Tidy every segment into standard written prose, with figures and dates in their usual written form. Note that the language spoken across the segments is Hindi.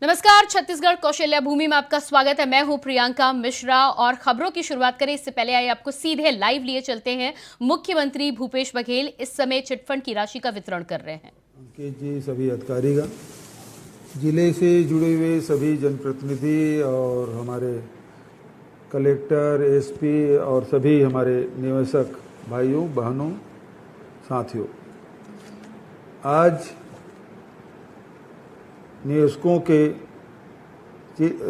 नमस्कार, छत्तीसगढ़ कौशल्या भूमि में आपका स्वागत है। मैं हूं प्रियंका मिश्रा और खबरों की शुरुआत करें इससे पहले आइए आपको सीधे लाइव लिए चलते हैं। मुख्यमंत्री भूपेश बघेल इस समय चिटफंड की राशि का वितरण कर रहे हैं। अंकित जी, सभी अधिकारीगण, जिले से जुड़े हुए सभी जनप्रतिनिधि और हमारे कलेक्टर, एसपी और सभी हमारे निवेशक भाइयों बहनों साथियों, आज निवेशकों के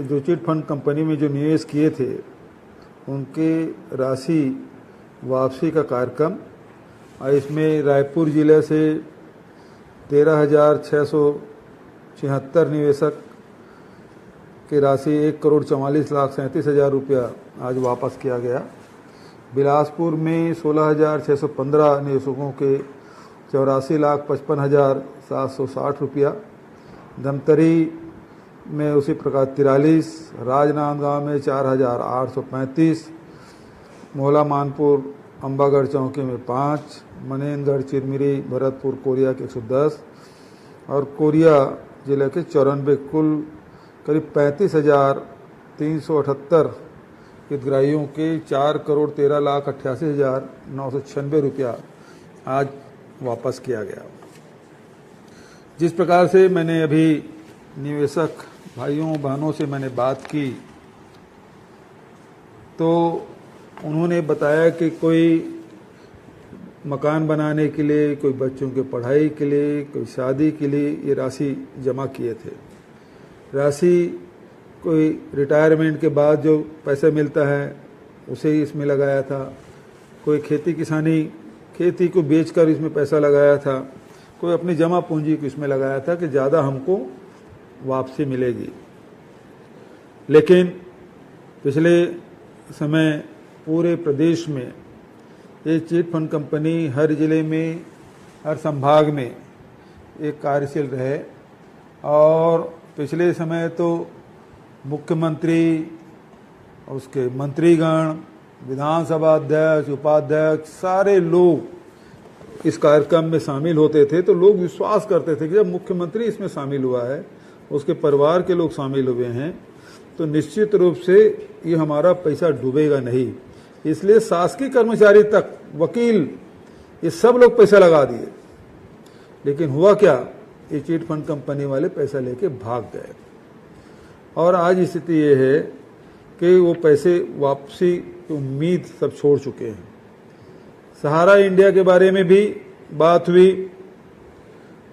जो चिट फंड कंपनी में जो निवेश किए थे उनके राशि वापसी का कार्यक्रम, और इसमें रायपुर जिले से 13,676 निवेशक की राशि 1,44,37,000 रुपया आज वापस किया गया। बिलासपुर में 16,615 निवेशकों के 84,55,760 रुपया, धमतरी में उसी प्रकार 43, राजनांदगांव में 4,835, मोहला मानपुर अम्बागढ़ चौकी में 5, मनेनगढ़ चिरमिरी भरतपुर कोरिया के 110 और कोरिया जिले के 94 कुल करीब 35,378 हितग्राहियों के 4,13,88,996 रुपया आज वापस किया गया। जिस प्रकार से मैंने अभी निवेशक भाइयों बहनों से मैंने बात की तो उन्होंने बताया कि कोई मकान बनाने के लिए, कोई बच्चों के पढ़ाई के लिए, कोई शादी के लिए ये राशि जमा किए थे। राशि कोई रिटायरमेंट के बाद जो पैसा मिलता है उसे ही इसमें लगाया था, कोई खेती को बेचकर इसमें पैसा लगाया था, कोई अपनी जमा पूंजी को इसमें लगाया था कि ज़्यादा हमको वापसी मिलेगी। लेकिन पिछले समय पूरे प्रदेश में ये चिट फंड कंपनी हर जिले में, हर संभाग में एक कार्यशील रहे और पिछले समय तो मुख्यमंत्री, उसके मंत्रीगण, विधानसभा अध्यक्ष, उपाध्यक्ष सारे लोग इस कार्यक्रम में शामिल होते थे। तो लोग विश्वास करते थे कि जब मुख्यमंत्री इसमें शामिल हुआ है, उसके परिवार के लोग शामिल हुए हैं, तो निश्चित रूप से ये हमारा पैसा डूबेगा नहीं। इसलिए शासकीय कर्मचारी तक, वकील, ये सब लोग पैसा लगा दिए। लेकिन हुआ क्या, ये चिट फंड कंपनी वाले पैसा लेके भाग गए और आज स्थिति ये है कि वो पैसे वापसी की उम्मीद सब छोड़ चुके हैं। सहारा इंडिया के बारे में भी बात हुई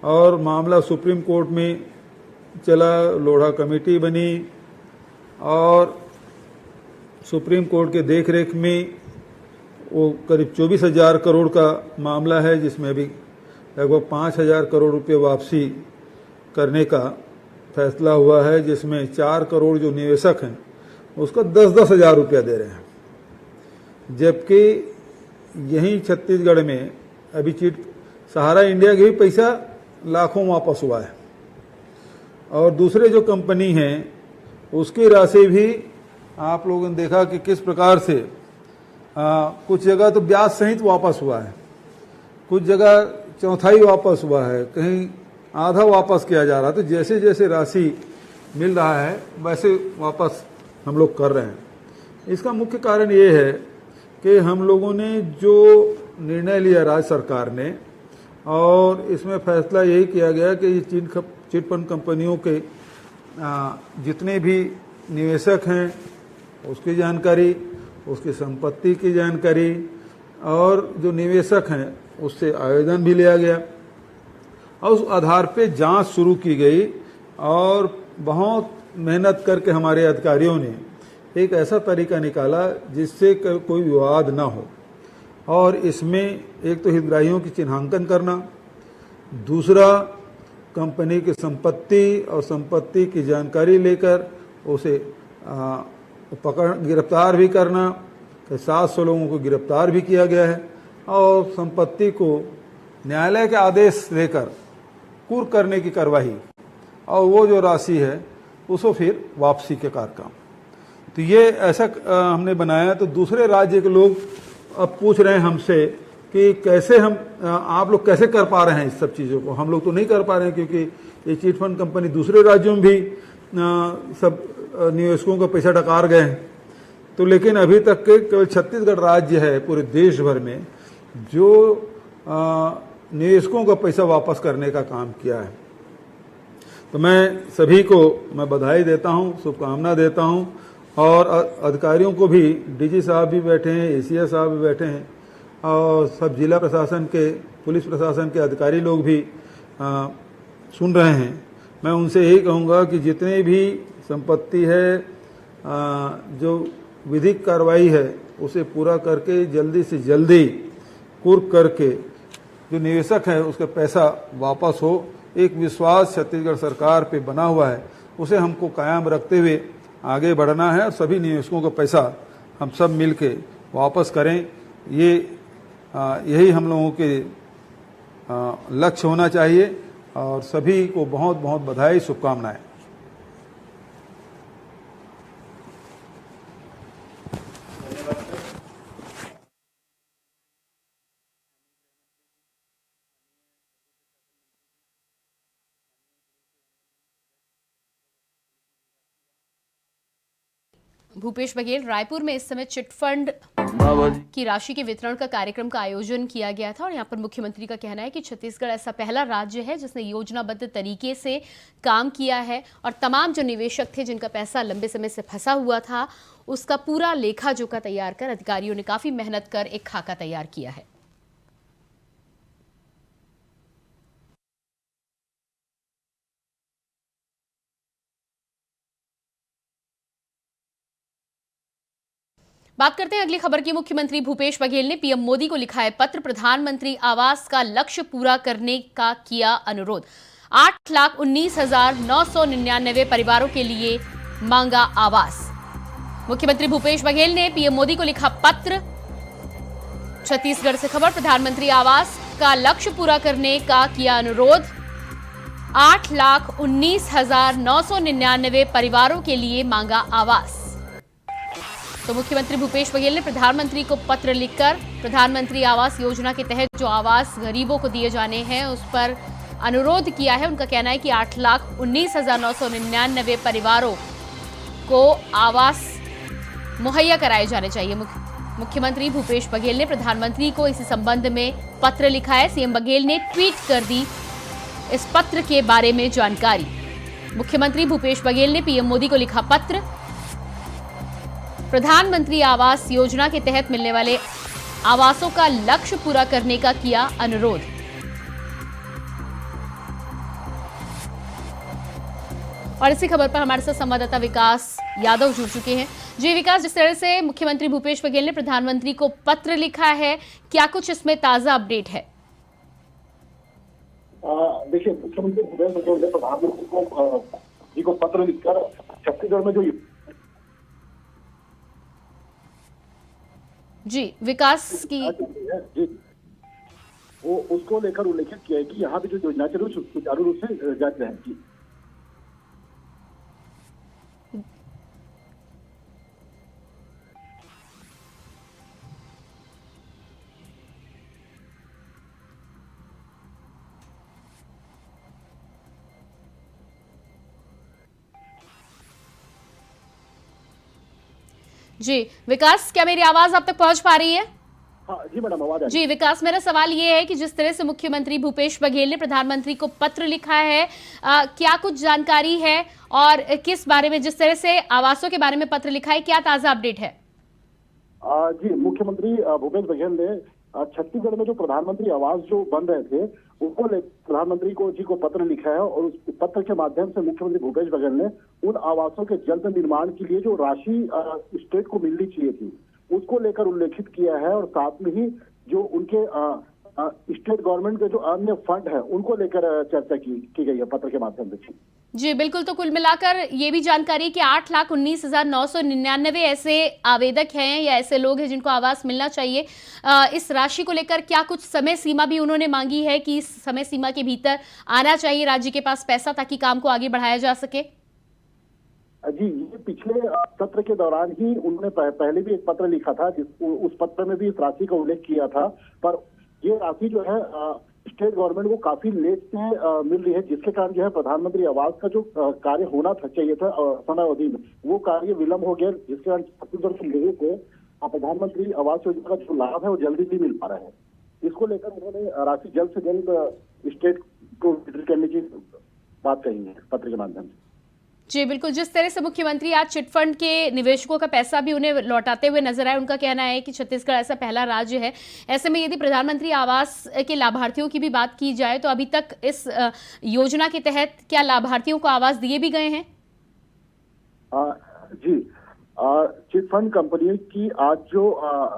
और मामला सुप्रीम कोर्ट में चला, लोढ़ा कमेटी बनी और सुप्रीम कोर्ट के देखरेख में वो करीब 24,000 करोड़ का मामला है, जिसमें अभी लगभग 5,000 करोड़ रुपये वापसी करने का फैसला हुआ है, जिसमें 4 करोड़ जो निवेशक हैं उसको 10-10 हज़ार रुपया दे रहे हैं। जबकि यहीं छत्तीसगढ़ में अभी सहारा इंडिया के भी पैसा लाखों वापस हुआ है और दूसरे जो कंपनी हैं उसकी राशि भी आप लोगों ने देखा कि किस प्रकार से कुछ जगह तो ब्याज सहित वापस हुआ है, कुछ जगह चौथाई वापस हुआ है, कहीं आधा वापस किया जा रहा है। तो जैसे जैसे राशि मिल रहा है वैसे वापस हम लोग कर रहे हैं। इसका मुख्य कारण ये है कि हम लोगों ने जो निर्णय लिया राज्य सरकार ने, और इसमें फैसला यही किया गया कि ये चिट फंड कंपनियों के जितने भी निवेशक हैं उसकी जानकारी, उसकी संपत्ति की जानकारी और जो निवेशक हैं उससे आवेदन भी लिया गया और उस आधार पे जांच शुरू की गई और बहुत मेहनत करके हमारे अधिकारियों ने एक ऐसा तरीका निकाला जिससे कोई विवाद ना हो। और इसमें एक तो हितग्राहियों की चिन्हांकन करना, दूसरा कंपनी की संपत्ति और संपत्ति की जानकारी लेकर उसे गिरफ्तार भी करना। 700 लोगों को गिरफ्तार भी किया गया है और संपत्ति को न्यायालय के आदेश लेकर कुर्क करने की कार्रवाई और वो जो राशि है उसको फिर वापसी के कार्यक्रम। तो ये ऐसा हमने बनाया। तो दूसरे राज्य के लोग अब पूछ रहे हैं हमसे कि कैसे आप लोग कैसे कर पा रहे हैं इस सब चीज़ों को। हम लोग तो नहीं कर पा रहे हैं क्योंकि ये चिट फंड कंपनी दूसरे राज्यों में भी सब निवेशकों का पैसा डकार गए हैं। तो लेकिन अभी तक के केवल छत्तीसगढ़ राज्य है पूरे देश भर में जो निवेशकों का पैसा वापस करने का काम किया है। तो मैं सभी को मैं बधाई देता हूं, शुभकामना देता हूं, और अधिकारियों को भी, डीजी साहब भी बैठे हैं, एसीएस साहब भी बैठे हैं, और सब जिला प्रशासन के, पुलिस प्रशासन के अधिकारी लोग भी सुन रहे हैं। मैं उनसे यही कहूँगा कि जितने भी संपत्ति है, जो विधिक कार्रवाई है, उसे पूरा करके जल्दी से जल्दी कुर्क करके जो निवेशक है उसका पैसा वापस हो। एक विश्वास छत्तीसगढ़ सरकार पे बना हुआ है, उसे हमको कायम रखते हुए आगे बढ़ना है और सभी निवेशकों का पैसा हम सब मिलके वापस करें। यही हम लोगों के लक्ष्य होना चाहिए, और सभी को बहुत बहुत बधाई, शुभकामनाएं। भूपेश बघेल, रायपुर में इस समय चिटफंड की राशि के वितरण का कार्यक्रम का आयोजन किया गया था, और यहां पर मुख्यमंत्री का कहना है कि छत्तीसगढ़ ऐसा पहला राज्य है जिसने योजनाबद्ध तरीके से काम किया है, और तमाम जो निवेशक थे जिनका पैसा लंबे समय से फंसा हुआ था, उसका पूरा लेखा जोखा तैयार कर अधिकारियों ने काफी मेहनत कर एक खाका तैयार किया है। बात करते हैं अगली खबर की। मुख्यमंत्री भूपेश बघेल ने पीएम मोदी को लिखा है पत्र, प्रधानमंत्री आवास का लक्ष्य पूरा करने का किया अनुरोध। 8,19,999 परिवारों के लिए मांगा आवास। मुख्यमंत्री भूपेश बघेल ने पीएम मोदी को लिखा पत्र। छत्तीसगढ़ से खबर, प्रधानमंत्री आवास का लक्ष्य पूरा करने का किया अनुरोध। 8,19,999 परिवारों के लिए मांगा आवास। तो मुख्यमंत्री भूपेश बघेल ने प्रधानमंत्री को पत्र लिखकर प्रधानमंत्री आवास योजना के तहत जो आवास गरीबों को दिए जाने हैं उस पर अनुरोध किया है। उनका कहना है कि 8,19,999 परिवारों को आवास मुहैया कराए जाने चाहिए। मुख्यमंत्री भूपेश बघेल ने प्रधानमंत्री को इसी संबंध में पत्र लिखा है। सीएम बघेल ने ट्वीट कर दी इस पत्र के बारे में जानकारी। मुख्यमंत्री भूपेश बघेल ने पीएम मोदी को लिखा पत्र, प्रधानमंत्री आवास योजना के तहत मिलने वाले आवासों का लक्ष्य पूरा करने का किया अनुरोध। और इसी खबर पर हमारे साथ संवाददाता विकास यादव जुड़ चुके हैं। जी विकास, जिस तरह से मुख्यमंत्री भूपेश बघेल ने प्रधानमंत्री को पत्र लिखा है, क्या कुछ इसमें ताजा अपडेट है? देखिए, मुख्यमंत्री भूपेश बघेल ने प्रधानमंत्री को पत्र लिखकर छत्तीसगढ़ में जो जी विकास की जी वो उसको लेकर उल्लेखित किया है कि यहाँ पे जो योजना चल रही है सुचारू रूप से जारी रहेगी। जी विकास, क्या मेरी आवाज आप तक पहुंच पा रही है? हाँ जी मैडम, आवाज आ रही है। जी विकास, मेरा सवाल ये है कि जिस तरह से मुख्यमंत्री भूपेश बघेल ने प्रधानमंत्री को पत्र लिखा है, क्या कुछ जानकारी है और किस बारे में, जिस तरह से आवासों के बारे में पत्र लिखा है, क्या ताजा अपडेट है? जी, मुख्यमंत्री भूपेश बघेल ने छत्तीसगढ़ में जो प्रधानमंत्री आवास जो बन रहे थे उनको प्रधानमंत्री को पत्र लिखा है, और उस पत्र के माध्यम से मुख्यमंत्री भूपेश बघेल ने उन आवासों के जल्द निर्माण के लिए जो राशि स्टेट को मिलनी चाहिए थी उसको लेकर उल्लेखित किया है, और साथ में ही जो उनके स्टेट गवर्नमेंट के जो अन्य फंड है उनको लेकर चर्चा की गई है पत्र के माध्यम से। जी बिल्कुल, तो कुल मिलाकर ये भी जानकारी कि 8,19,999 ऐसे आवेदक हैं या ऐसे लोग हैं जिनको आवास मिलना चाहिए। इस राशि को लेकर क्या कुछ समय सीमा भी उन्होंने मांगी है कि इस समय सीमा के भीतर आना चाहिए राज्य के पास पैसा, ताकि काम को आगे बढ़ाया जा सके? जी, ये पिछले सत्र के दौरान ही उन्होंने पहले भी एक पत्र लिखा था, उस पत्र में भी इस राशि का उल्लेख किया था, पर ये राशि जो है स्टेट गवर्नमेंट को काफी लेट से मिल रही है, जिसके कारण जो है प्रधानमंत्री आवास का जो कार्य होना था चाहिए था समय अवधि में, वो कार्य विलंब हो गया, जिसके कारण छत्तीसगढ़ के लोगों को प्रधानमंत्री आवास योजना का जो लाभ है वो जल्दी नहीं मिल पा रहा है। इसको लेकर उन्होंने राशि जल्द से जल्द स्टेट को वितरित करने की बात कही है पत्र के माध्यम से। जी बिल्कुल, जिस तरह से मुख्यमंत्री आज चिटफंड के निवेशकों का पैसा भी उन्हें लौटाते हुए नजर आए, उनका कहना है कि छत्तीसगढ़ ऐसा पहला राज्य है। ऐसे में यदि प्रधानमंत्री आवास के लाभार्थियों की भी बात की जाए तो अभी तक इस योजना के तहत क्या लाभार्थियों को आवास दिए भी गए हैं? जी, चिटफंड कंपनी की आज जो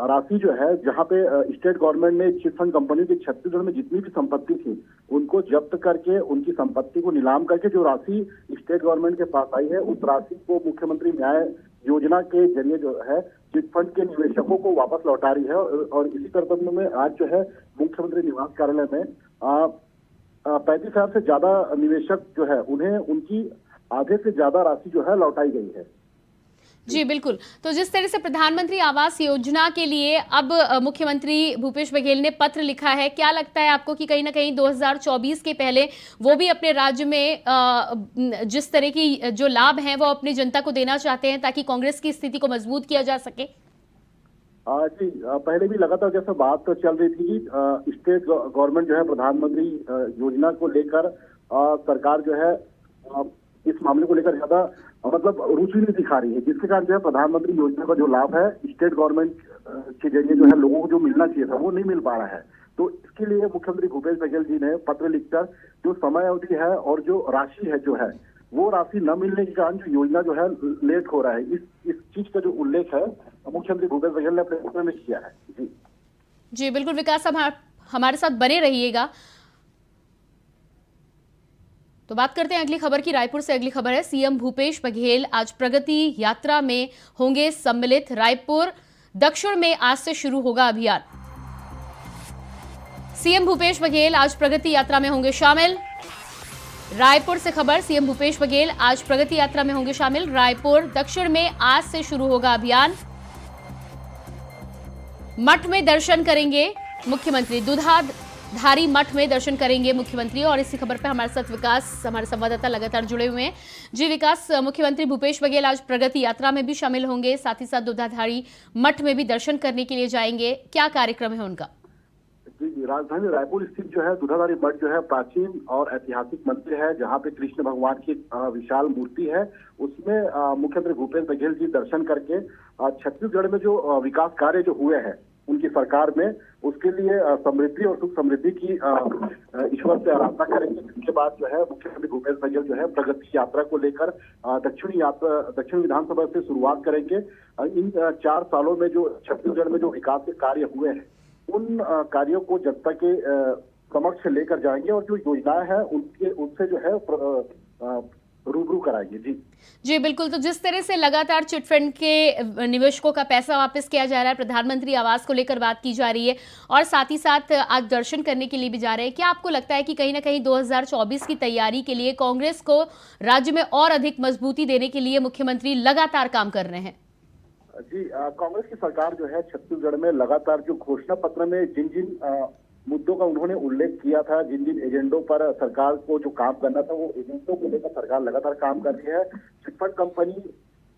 राशि जो है, जहां पे स्टेट गवर्नमेंट ने चिटफंड कंपनी की छत्तीसगढ़ में जितनी भी संपत्ति थी उनको जब्त करके, उनकी संपत्ति को नीलाम करके जो राशि स्टेट गवर्नमेंट के पास आई है, उस राशि को मुख्यमंत्री न्याय योजना के जरिए जो है चिटफंड के निवेशकों को वापस लौटा रही है। और इसी संदर्भ में आज जो है मुख्यमंत्री निवास कार्यालय में 35,000 से ज्यादा निवेशक जो है उन्हें उनकी आधे से ज्यादा राशि जो है लौटाई गई है। जी बिल्कुल, तो जिस तरह से प्रधानमंत्री आवास योजना के लिए अब मुख्यमंत्री भूपेश बघेल ने पत्र लिखा है, क्या लगता है आपको कि कहीं ना कहीं 2024 के पहले वो भी अपने राज्य में जिस तरह की जो लाभ हैं वो अपनी जनता को देना चाहते हैं ताकि कांग्रेस की स्थिति को मजबूत किया जा सके? जी, पहले भी लगातार जैसे बात तो चल रही थी कि स्टेट गवर्नमेंट जो है प्रधानमंत्री योजना को लेकर सरकार जो है इस मामले को लेकर ज्यादा मतलब रुचि नहीं दिखा रही है, जिसके कारण जो है प्रधानमंत्री योजना का जो लाभ है स्टेट गवर्नमेंट के जरिए जो है लोगों को जो मिलना चाहिए था वो नहीं मिल पा रहा है। तो इसके लिए मुख्यमंत्री भूपेश बघेल जी ने पत्र लिखकर जो समय अवधि है और जो राशि है जो है वो राशि न मिलने के कारण जो योजना जो है लेट हो रहा है, इस चीज का जो उल्लेख है मुख्यमंत्री भूपेश बघेल ने अपने पत्र में किया है। जी बिल्कुल विकास, हमारे साथ बने रहिएगा। तो बात करते हैं अगली खबर की। रायपुर से अगली खबर है, सीएम भूपेश बघेल आज प्रगति यात्रा में होंगे सम्मिलित। रायपुर दक्षिण में आज से शुरू होगा अभियान। सीएम भूपेश बघेल आज प्रगति यात्रा में होंगे शामिल। रायपुर से खबर, सीएम भूपेश बघेल आज प्रगति यात्रा में होंगे शामिल। रायपुर दक्षिण में आज से शुरू होगा अभियान। मठ में दर्शन करेंगे मुख्यमंत्री, दूधाधारी मठ में दर्शन करेंगे मुख्यमंत्री। और इसी खबर पर हमारे साथ विकास, हमारे संवाददाता लगातार जुड़े हुए हैं। जी विकास, मुख्यमंत्री भूपेश बघेल आज प्रगति यात्रा में भी शामिल होंगे, साथ ही साथ दूधाधारी मठ में भी दर्शन करने के लिए जाएंगे, क्या कार्यक्रम है उनका? जी, राजधानी रायपुर स्थित जो है दूधाधारी मठ जो है प्राचीन और ऐतिहासिक मंदिर है, जहाँ पे कृष्ण भगवान की विशाल मूर्ति है। उसमें मुख्यमंत्री भूपेश बघेल जी दर्शन करके छत्तीसगढ़ में जो विकास कार्य जो हुए हैं उनकी सरकार में, उसके लिए समृद्धि और सुख समृद्धि की ईश्वर से आराधना करेंगे। इसके बाद जो है मुख्यमंत्री भूपेश बघेल जो है प्रगति यात्रा को लेकर दक्षिण विधानसभा से शुरुआत करेंगे। इन 4 सालों में जो छत्तीसगढ़ में जो विकास के कार्य हुए हैं उन कार्यों को जनता के समक्ष लेकर जाएंगे और जो योजनाएं हैं उनसे जो है रूबरू कराएंगे। जी बिल्कुल, तो जिस तरह से लगातार चिटफंड के निवेशकों का पैसा वापस किया जा रहा है, प्रधानमंत्री आवास को लेकर बात की जा रही है और साथ ही साथ आज दर्शन करने के लिए भी जा रहे हैं, क्या आपको लगता है कि कहीं ना कहीं 2024 की तैयारी के लिए कांग्रेस को राज्य में और अधिक मजबूती देने के लिए मुख्यमंत्री लगातार काम कर रहे हैं? जी, कांग्रेस की सरकार जो है छत्तीसगढ़ में लगातार जो घोषणा पत्र में जिन जिन मुद्दों का उन्होंने उल्लेख किया था, जिन जिन एजेंडों पर सरकार को जो काम करना था, वो एजेंडों को लेकर सरकार लगातार काम कर रही है। चिटफंड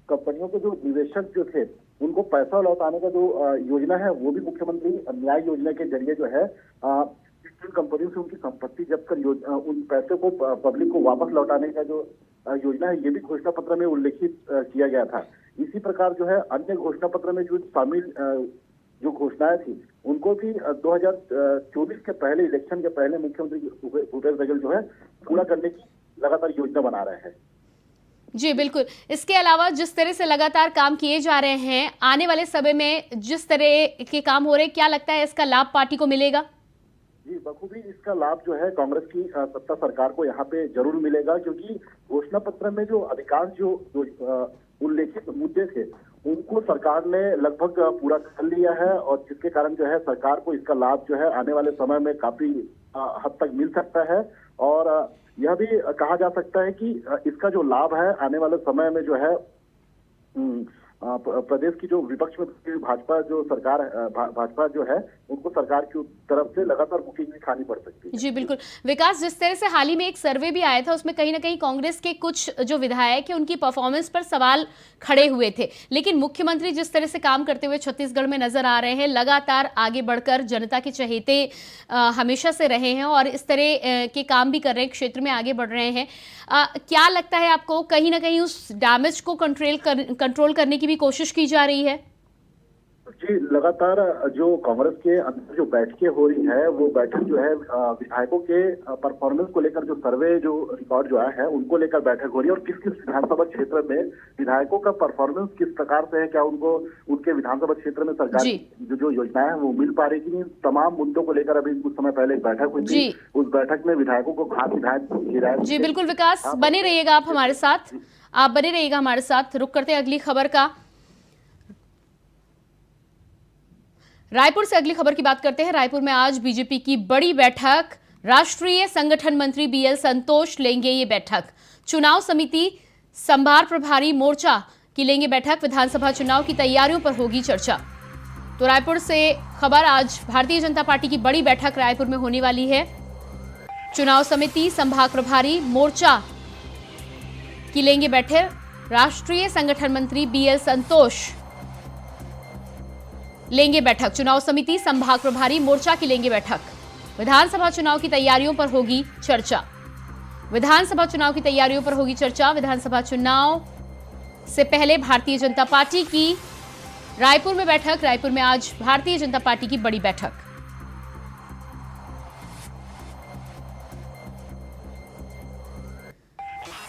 कंपनियों के जो निवेशक जो थे उनको पैसा लौटाने का जो योजना है वो भी मुख्यमंत्री न्याय योजना के जरिए जो है चिटफंड कंपनियों से उनकी संपत्ति जब्त कर उन पैसे को पब्लिक को वापस लौटाने का जो योजना है, ये भी घोषणा पत्र में उल्लेखित किया गया था। इसी प्रकार जो है अन्य घोषणा पत्र में जो शामिल जो घोषणाएं थी उनको भी 2024 के पहले, इलेक्शन के पहले मुख्यमंत्री भूपेश बघेल जो है पूरा करने की लगातार योजना बना रहे हैं। जी बिल्कुल, इसके अलावा जिस तरह से लगातार काम किए जा रहे हैं, आने वाले समय में जिस तरह के काम हो रहे हैं, क्या लगता है इसका लाभ पार्टी को मिलेगा? जी, बखूबी इसका लाभ जो है कांग्रेस की सत्ता सरकार को यहाँ पे जरूर मिलेगा, क्योंकि घोषणा पत्र में जो अधिकांश जो उल्लेखित मुद्दे थे उनको सरकार ने लगभग पूरा कर लिया है और जिसके कारण जो है सरकार को इसका लाभ जो है आने वाले समय में काफी हद तक मिल सकता है। और यह भी कहा जा सकता है कि इसका जो लाभ है आने वाले समय में जो है प्रदेश की जो विपक्ष में भाजपा जो सरकार भाजपा जो है उनको सरकार की तरफ से लगातार बुकिंग भी खानी पड़ सकती है। जी बिल्कुल। विकास, जिस तरह से हाल ही में एक सर्वे भी आया था, उसमें कहीं ना कहीं कांग्रेस के कुछ जो विधायक हैं उनकी परफॉर्मेंस पर सवाल खड़े हुए थे, लेकिन मुख्यमंत्री जिस तरह से काम करते हुए छत्तीसगढ़ में नजर आ रहे हैं, लगातार आगे बढ़कर जनता के चहेते हमेशा से रहे हैं और इस तरह के काम भी कर रहे हैं, क्षेत्र में आगे बढ़ रहे हैं। क्या लगता है आपको, कहीं ना कहीं उस डैमेज को कंट्रोल करने की भी कोशिश की जा रही है? जी, लगातार जो कांग्रेस के अंदर जो बैठकें हो रही है, वो बैठक जो है विधायकों के परफॉर्मेंस को लेकर, जो सर्वे जो रिकॉर्ड जो आया है उनको लेकर बैठक हो रही है और किस किस विधानसभा क्षेत्र में विधायकों का परफॉर्मेंस किस प्रकार से है, क्या उनको उनके विधानसभा क्षेत्र में सरकार जो योजनाएं हैं वो मिल पा रही कि नहीं, तमाम मुद्दों को लेकर अभी कुछ समय पहले एक बैठक हुई थी। उस बैठक में विधायकों को खास विधायक जी बिल्कुल विकास, बने रहिएगा आप हमारे साथ, आप बने रहिएगा हमारे साथ। रुक करते हैं अगली खबर का। रायपुर से अगली खबर की बात करते हैं। रायपुर में आज बीजेपी की बड़ी बैठक, राष्ट्रीय संगठन मंत्री बीएल संतोष लेंगे ये बैठक। चुनाव समिति संभार प्रभारी मोर्चा की लेंगे बैठक। विधानसभा चुनाव की तैयारियों पर होगी चर्चा। तो रायपुर से खबर, आज भारतीय जनता पार्टी की बड़ी बैठक रायपुर में होने वाली है। चुनाव समिति संभाग प्रभारी मोर्चा की लेंगे बैठक। राष्ट्रीय संगठन मंत्री बीएल संतोष लेंगे बैठक। चुनाव समिति संभाग प्रभारी मोर्चा की लेंगे बैठक। विधानसभा चुनाव की तैयारियों पर होगी चर्चा। विधानसभा चुनाव की तैयारियों पर होगी चर्चा। विधानसभा चुनाव से पहले भारतीय जनता पार्टी की रायपुर में बैठक। रायपुर में आज भारतीय जनता पार्टी की बड़ी बैठक।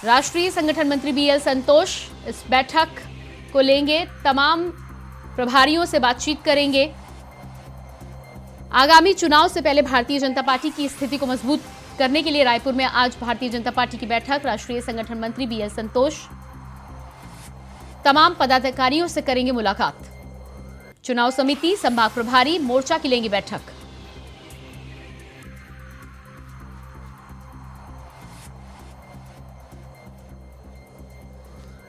राष्ट्रीय संगठन मंत्री बीएल संतोष इस बैठक को लेंगे, तमाम प्रभारियों से बातचीत करेंगे। आगामी चुनाव से पहले भारतीय जनता पार्टी की स्थिति को मजबूत करने के लिए रायपुर में आज भारतीय जनता पार्टी की बैठक। राष्ट्रीय संगठन मंत्री बीएल संतोष तमाम पदाधिकारियों से करेंगे मुलाकात। चुनाव समिति संभाग प्रभारी मोर्चा की लेंगे बैठक।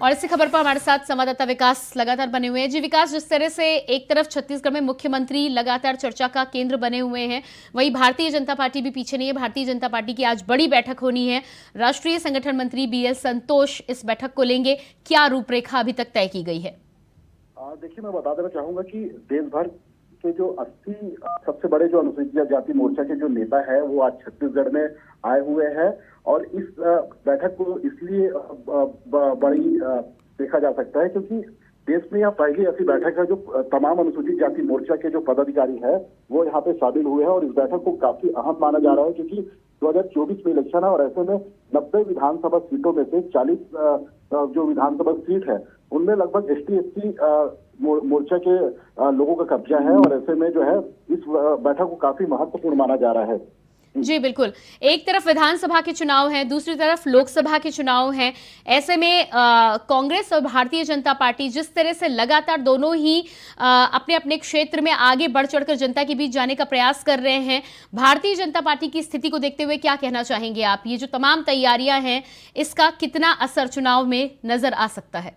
और इसी खबर पर हमारे साथ संवाददाता विकास लगातार बने हुए हैं। जी विकास, जिस तरह से एक तरफ छत्तीसगढ़ में मुख्यमंत्री लगातार चर्चा का केंद्र बने हुए हैं, वहीं भारतीय जनता पार्टी भी पीछे नहीं है। भारतीय जनता पार्टी की आज बड़ी बैठक होनी है। राष्ट्रीय संगठन मंत्री बीएल संतोष इस बैठक को लेंगे। क्या रूपरेखा अभी तक तय की गई है? देखिए, मैं बता देना चाहूंगा कि देश भर के जो 80 सबसे बड़े जो अनुसूचित जाति मोर्चा के जो नेता है वो आज छत्तीसगढ़ में आए हुए हैं और इस बैठक को इसलिए बड़ी देखा जा सकता है क्योंकि देश में यह पहली ऐसी बैठक है जो तमाम अनुसूचित जाति मोर्चा के जो पदाधिकारी है वो यहाँ पे शामिल हुए हैं और इस बैठक को काफी अहम माना जा रहा है क्योंकि 2024 में इलेक्शन है और ऐसे में 90 विधानसभा सीटों में से 40 जो विधानसभा सीट है उनमें लगभग ST/SC मोर्चा के लोगों का कब्जा है और ऐसे में जो है इस बैठक को काफी महत्वपूर्ण माना जा रहा है। जी बिल्कुल, एक तरफ विधानसभा के चुनाव हैं, दूसरी तरफ लोकसभा के चुनाव हैं। ऐसे में कांग्रेस और भारतीय जनता पार्टी जिस तरह से लगातार दोनों ही अपने अपने क्षेत्र में आगे बढ़ चढ़कर जनता के बीच जाने का प्रयास कर रहे हैं, भारतीय जनता पार्टी की स्थिति को देखते हुए क्या कहना चाहेंगे आप? ये जो तमाम तैयारियां हैं, इसका कितना असर चुनाव में नजर आ सकता है?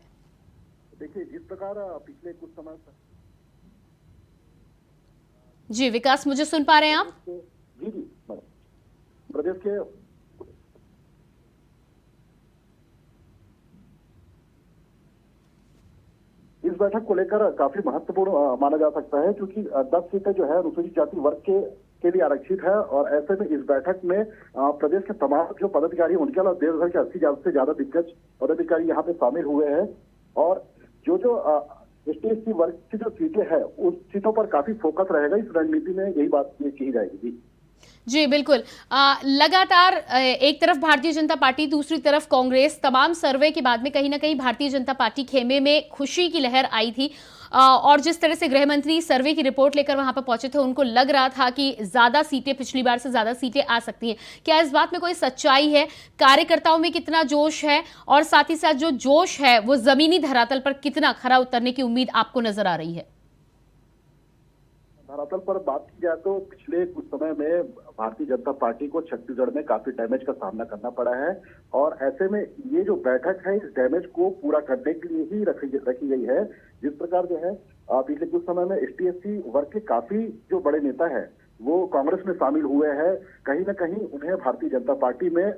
देखिए, जिस प्रकार पिछले कुछ समय जी विकास, मुझे सुन पा रहे हैं आप? जी जी, प्रदेश के इस बैठक को लेकर काफी महत्वपूर्ण माना जा सकता है क्योंकि 10 सीटें जो है अनुसूचित जाति वर्ग के लिए आरक्षित है और ऐसे में इस बैठक में प्रदेश के तमाम जो पदाधिकारी उनके अलावा देश भर के 80 से ज्यादा दिग्गज पदाधिकारी यहाँ पे शामिल हुए हैं और जो ST/SC वर्ग की जो सीटें हैं उस सीटों पर काफी फोकस रहेगा। इस रणनीति में यही बात कही जाएगी। जी बिल्कुल, लगातार एक तरफ भारतीय जनता पार्टी, दूसरी तरफ कांग्रेस, तमाम सर्वे के बाद में कहीं ना कहीं भारतीय जनता पार्टी खेमे में खुशी की लहर आई थी और जिस तरह से गृह मंत्री सर्वे की रिपोर्ट लेकर वहां पर पहुंचे थे, उनको लग रहा था कि ज्यादा सीटें, पिछली बार से ज्यादा सीटें आ सकती हैं। क्या इस बात में कोई सच्चाई है? कार्यकर्ताओं में कितना जोश है और साथ ही साथ जो जोश है वो जमीनी धरातल पर कितना खरा उतरने की उम्मीद आपको नजर आ रही है? धरातल पर बात की जाए तो पिछले कुछ समय में भारतीय जनता पार्टी को छत्तीसगढ़ में काफी डैमेज का सामना करना पड़ा है और ऐसे में ये जो बैठक है इस डैमेज को पूरा करने के लिए ही रखी गई है। जिस प्रकार जो है पिछले कुछ समय में एसटी-एससी वर्ग के काफी जो बड़े नेता है वो कांग्रेस में शामिल हुए हैं। कहीं ना कहीं उन्हें भारतीय जनता पार्टी में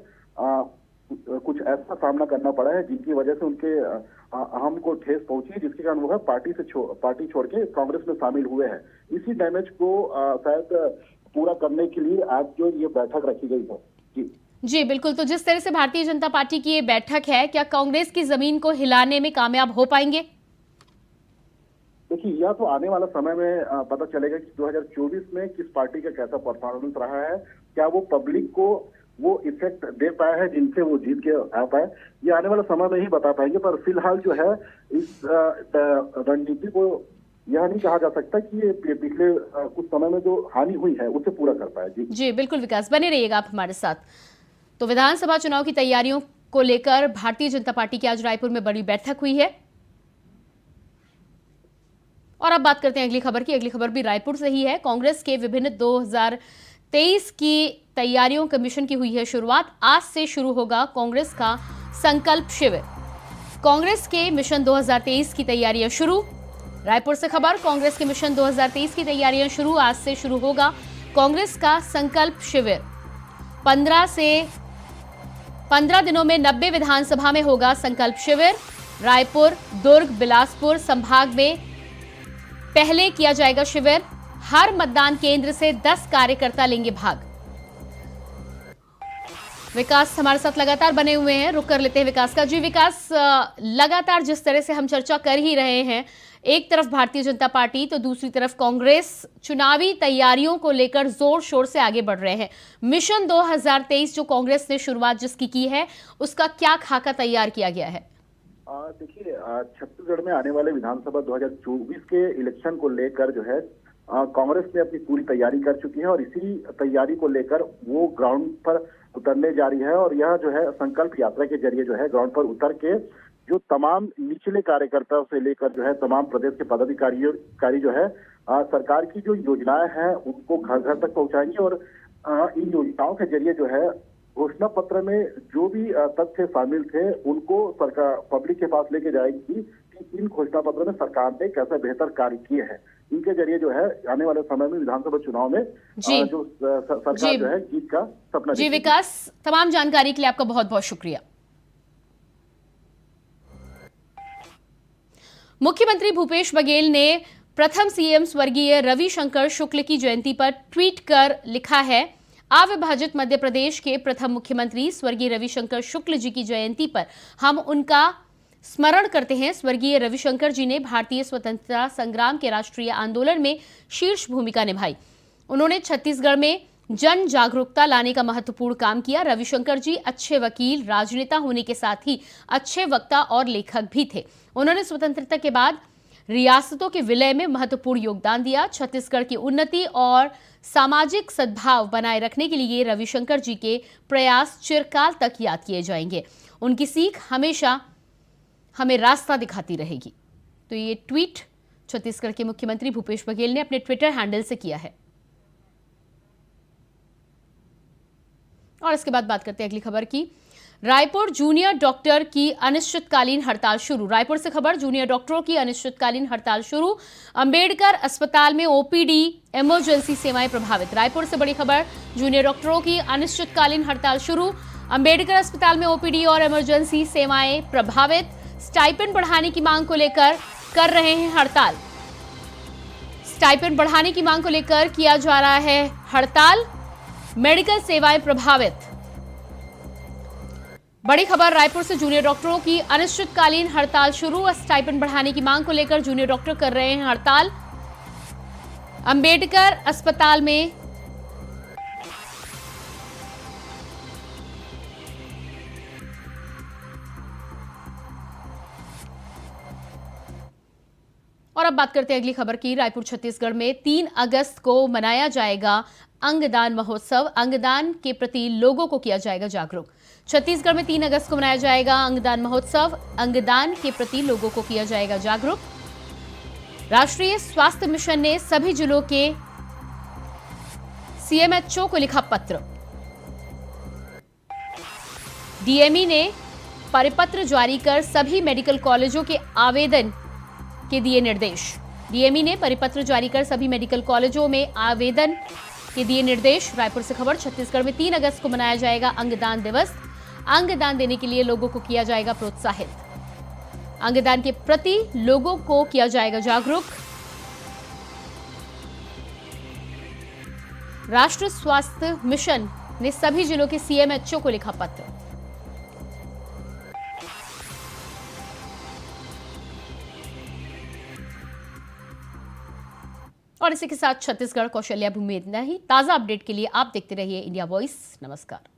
कुछ ऐसा सामना करना पड़ा है जिनकी वजह से उनके अहम को ठेस पहुंची, जिसके कारण वो है पार्टी छोड़ के कांग्रेस में शामिल हुए हैं। इसी डैमेज को शायद पूरा करने के लिए आज जो ये बैठक रखी गई है। जी बिल्कुल। तो जिस तरह से भारतीय जनता पार्टी की ये बैठक है, क्या कांग्रेस की जमीन को हिलाने में कामयाब हो पाएंगे? देखिए, यह तो आने वाला समय में पता चलेगा कि 2024 में किस पार्टी का कैसा परफॉर्मेंस रहा है। क्या वो पब्लिक को वो इफेक्ट दे पाया है जिनसे वो जीत के आ पाए, ये आने वाला समय में ही बता पाएंगे। पर फिलहाल जो है इस रणनीति को यह नहीं कहा जा सकता कि ये पिछले कुछ समय में जो हानि हुई है उसे पूरा कर पाए। जी बिल्कुल विकास, बने रहिएगा आप हमारे साथ। तो विधानसभा चुनाव की तैयारियों को लेकर भारतीय जनता पार्टी की आज रायपुर में बड़ी बैठक हुई है। और अब बात करते हैं अगली खबर की। अगली खबर भी रायपुर से ही है। कांग्रेस के विभिन्न 2023 की तैयारियों कमीशन की हुई है शुरुआत। आज से शुरू होगा कांग्रेस का संकल्प शिविर। कांग्रेस के मिशन 2023 की तैयारियां शुरू। रायपुर से खबर, कांग्रेस के मिशन 2023 की तैयारियां शुरू। आज से शुरू होगा कांग्रेस का संकल्प शिविर। 15 दिनों में 90 विधानसभा में होगा संकल्प शिविर। रायपुर, दुर्ग, बिलासपुर संभाग में पहले किया जाएगा शिविर। हर मतदान केंद्र से 10 कार्यकर्ता लेंगे भाग। विकास हमारे साथ लगातार बने हुए हैं, रुक कर लेते हैं विकास का। जी विकास, लगातार जिस तरह से हम चर्चा कर ही रहे हैं, एक तरफ भारतीय जनता पार्टी तो दूसरी तरफ कांग्रेस चुनावी तैयारियों को लेकर जोर शोर से आगे बढ़ रहे हैं। मिशन 2023 जो कांग्रेस ने शुरुआत जिसकी की है, उसका क्या खाका तैयार किया गया है? देखिए, छत्तीसगढ़ में आने वाले विधानसभा 2024 के इलेक्शन को लेकर जो है कांग्रेस ने अपनी पूरी तैयारी कर चुकी है और इसी तैयारी को लेकर वो ग्राउंड पर उतरने जा रही है। और यह जो है संकल्प यात्रा के जरिए जो है ग्राउंड पर उतर के जो तमाम निचले कार्यकर्ताओं से लेकर जो है तमाम प्रदेश के पदाधिकारी जो है सरकार की जो योजनाएं हैं उनको घर घर तक पहुंचाएंगे। और इन योजनाओं के जरिए जो है घोषणा पत्र में जो भी तथ्य शामिल थे उनको सरकार पब्लिक के पास लेके जाएगी कि इन घोषणा पत्र में सरकार ने कैसे बेहतर कार्य किए हैं। इनके जरिए जो है आने वाले समय में विधानसभा चुनाव में जो सरकार जो है जीत का सपना। जी विकास, तमाम जानकारी के लिए आपका बहुत बहुत शुक्रिया। मुख्यमंत्री भूपेश बघेल ने प्रथम सीएम स्वर्गीय रविशंकर शुक्ल की जयंती पर ट्वीट कर लिखा है, अविभाजित मध्य प्रदेश के प्रथम मुख्यमंत्री स्वर्गीय रविशंकर शुक्ल जी की जयंती पर हम उनका स्मरण करते हैं। स्वर्गीय रविशंकर जी ने भारतीय स्वतंत्रता संग्राम के राष्ट्रीय आंदोलन में शीर्ष भूमिका निभाई। उन्होंने छत्तीसगढ़ में जन जागरूकता लाने का महत्वपूर्ण काम किया। रविशंकर जी अच्छे वकील, राजनेता होने के साथ ही अच्छे वक्ता और लेखक भी थे। उन्होंने स्वतंत्रता के बाद रियासतों के विलय में महत्वपूर्ण योगदान दिया। छत्तीसगढ़ की उन्नति और सामाजिक सद्भाव बनाए रखने के लिए रविशंकर जी के प्रयास चिरकाल तक याद किए जाएंगे। उनकी सीख हमेशा हमें रास्ता दिखाती रहेगी। तो ये ट्वीट छत्तीसगढ़ के मुख्यमंत्री भूपेश बघेल ने अपने ट्विटर हैंडल से किया है। और इसके बाद बात करते हैं अगली खबर की। रायपुर जूनियर डॉक्टर की अनिश्चितकालीन हड़ताल शुरू। रायपुर से खबर, जूनियर डॉक्टरों की अनिश्चितकालीन हड़ताल शुरू। अंबेडकर अस्पताल में ओपीडी इमरजेंसी सेवाएं प्रभावित। रायपुर से बड़ी खबर, जूनियर डॉक्टरों की अनिश्चितकालीन हड़ताल शुरू। अंबेडकर अस्पताल में ओपीडी और इमरजेंसी सेवाएं प्रभावित। स्टाइपेंड बढ़ाने की मांग को लेकर कर रहे हैं हड़ताल। स्टाइपेंड बढ़ाने की मांग को लेकर किया जा रहा है हड़ताल। मेडिकल सेवाएं प्रभावित। बड़ी खबर, रायपुर से जूनियर डॉक्टरों की अनिश्चितकालीन हड़ताल शुरू। स्टाइपेंड बढ़ाने की मांग को लेकर जूनियर डॉक्टर कर रहे हैं हड़ताल। अंबेडकर अस्पताल में और अब बात करते हैं अगली खबर की। रायपुर छत्तीसगढ़ में 3 अगस्त को मनाया जाएगा अंगदान महोत्सव। अंगदान के प्रति लोगों को किया जाएगा जागरूक। छत्तीसगढ़ में 3 अगस्त को मनाया जाएगा अंगदान महोत्सव। अंगदान के प्रति लोगों को किया जाएगा जागरूक। राष्ट्रीय स्वास्थ्य मिशन ने सभी जिलों के सीएमएचओ को लिखा पत्र। डीएमई ने परिपत्र जारी कर सभी मेडिकल कॉलेजों के आवेदन के दिए निर्देश। डीएमई ने परिपत्र जारी कर सभी मेडिकल कॉलेजों में आवेदन के दिए निर्देश। रायपुर से खबर। छत्तीसगढ़ में 3 अगस्त को मनाया जाएगा अंगदान दिवस। अंगदान देने के लिए लोगों को किया जाएगा प्रोत्साहित। अंगदान के प्रति लोगों को किया जाएगा जागरूक। राष्ट्रीय स्वास्थ्य मिशन ने सभी जिलों के सीएमएचओ को लिखा पत्र। और इसी के साथ छत्तीसगढ़ कौशल्या भूमि इतना ही। ताजा अपडेट के लिए आप देखते रहिए इंडिया वॉइस। नमस्कार।